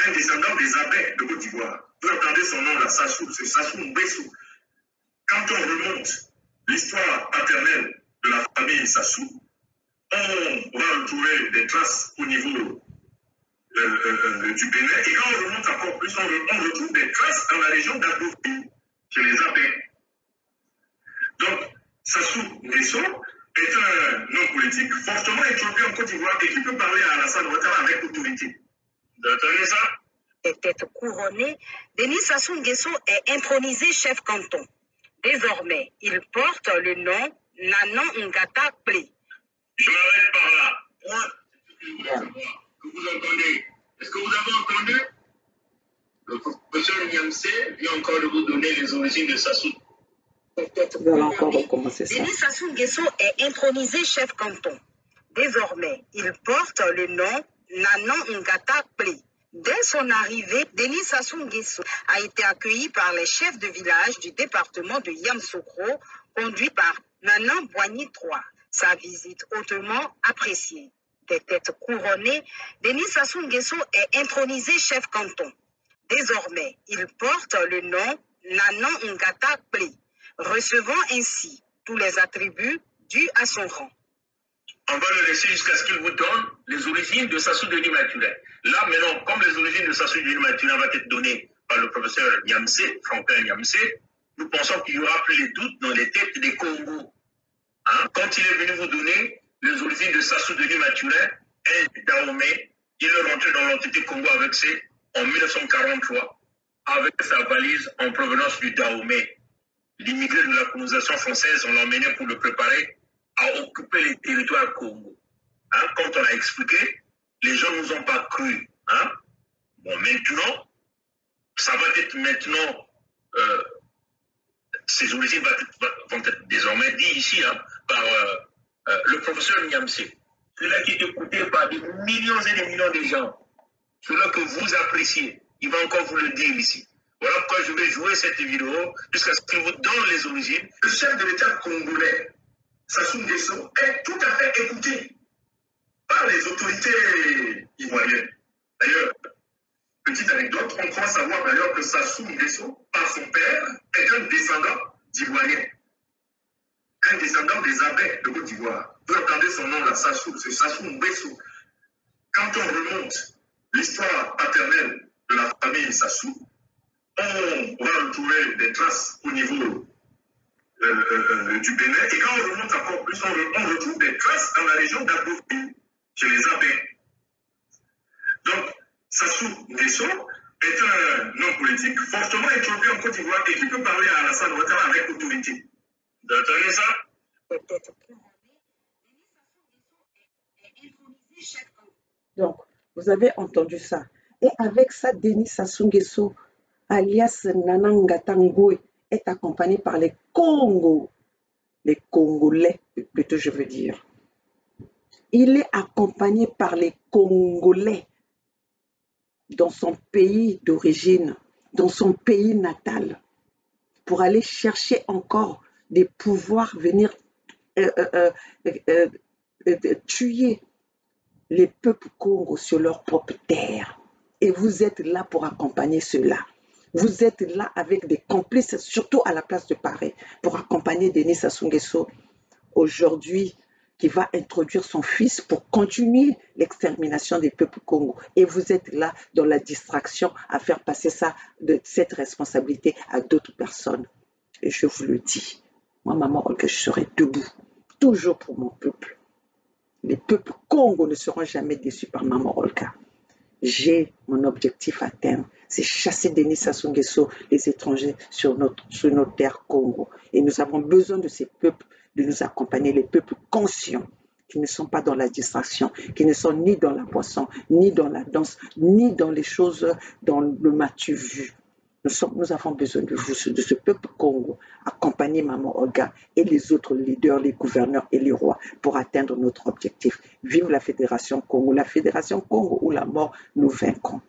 S2: Un descendant des Abbés de Côte d'Ivoire. Vous entendez son nom là, Sassou, c'est Sassou Nguesso. Quand on remonte l'histoire paternelle de la famille Sassou, on va retrouver des traces au niveau du Bénin. Et quand on remonte encore plus, on retrouve des traces dans la région d'Adofi, chez les Abbés. Donc, Sassou Nguesso est un homme politique fortement introduit en Côte d'Ivoire et qui peut parler à Alassane Ouattara avec autorité. Vous entendez ça?
S4: Était couronné, Denis Sassou Nguesso est intronisé chef canton. Désormais, il porte le nom Nanan Ngata Plé.
S2: Je m'arrête par là. Moi, que vous entendez. Est-ce que vous avez entendu? Le professeur Niamse vient encore de vous donner les origines de Sassou.
S1: Nous allons encore recommencer ça.
S4: Denis Sassou Nguesso est intronisé chef canton. Désormais, il porte le nom Nanan Ngata Plé. Dès son arrivée, Denis Sassou Nguesso a été accueilli par les chefs de village du département de Yamoussoukro, conduit par Nanan Boigny III. Sa visite hautement appréciée. Des têtes couronnées, Denis Sassou Nguesso est intronisé chef canton. Désormais, il porte le nom Nanan Ngata Plé, recevant ainsi tous les attributs dus à son rang.
S2: On va le laisser jusqu'à ce qu'il vous donne les origines de Sassou Denis Mathurin. Là, maintenant, comme les origines de Sassou Denis Mathurin vont être données par le professeur Niamse, Franklin Niamse, nous pensons qu'il y aura plus de doutes dans les têtes des Congos. Hein? Quand il est venu vous donner les origines de Sassou Denis Mathurin et Dahomey, il est rentré dans l'entité Congo avec en 1943, avec sa valise en provenance du Dahomey. L'immigré de la colonisation française, on l'a emmené pour le préparer à occuper les territoires Congo. Hein? Quand on a expliqué, les gens ne nous ont pas cru. Hein? Bon, maintenant, ça va être maintenant, ces origines vont être désormais dites ici hein, par le professeur Niamse. Celui-là qui est écouté par des millions et des millions de gens. Celui-là que vous appréciez. Il va encore vous le dire ici. Voilà pourquoi je vais jouer cette vidéo jusqu'à ce qu'il vous donne les origines. Le chef de l'État congolais, Sassou Nguesso, est tout à fait écouté par les autorités ivoiriennes. D'ailleurs, petite anecdote, on croit savoir d'ailleurs que Sassou Nguesso, par son père, est un descendant d'Ivoiriens. Un descendant des Abbés de Côte d'Ivoire. Vous entendez son nom là, Sassou, c'est Sassou Nguesso. Quand on remonte l'histoire paternelle de la famille Sassou, on va retrouver des traces au niveau du Bénin. Et quand on remonte encore plus, on retrouve des traces dans la région d'Adofi, chez les Abbés. Donc, Sassou Nguesso est un homme politique fortement introduit en Côte d'Ivoire et qui peut parler à Alassane Ouattara avec autorité. Vous entendez ça?
S1: Donc, vous avez entendu ça. Et avec ça, Denis Sassou Nguesso, alias Nanan Ngata Ngoué, est accompagné par les Congos. Les Congolais, plutôt je veux dire. Il est accompagné par les Congolais dans son pays d'origine, dans son pays natal, pour aller chercher encore des pouvoirs, venir tuer les peuples Congo sur leur propre terre. Et vous êtes là pour accompagner cela. Vous êtes là avec des complices, surtout à la place de Paris, pour accompagner Denis Sassou Nguesso aujourd'hui, qui va introduire son fils pour continuer l'extermination des peuples Congo. Et vous êtes là dans la distraction à faire passer ça, de cette responsabilité à d'autres personnes. Et je vous le dis, moi, Maman Olga, je serai debout, toujours pour mon peuple. Les peuples Congo ne seront jamais déçus par Maman Olga. J'ai mon objectif à atteindre, c'est chasser Denis Sassou Nguesso, les étrangers sur notre terre Congo. Et nous avons besoin de ces peuples, de nous accompagner, les peuples conscients, qui ne sont pas dans la distraction, qui ne sont ni dans la boisson, ni dans la danse, ni dans les choses, dans le matu vu. Nous avons besoin de vous, de ce peuple Congo, accompagner Maman Olga et les autres leaders, les gouverneurs et les rois pour atteindre notre objectif. Vive la Fédération Congo où la mort nous vaincrons.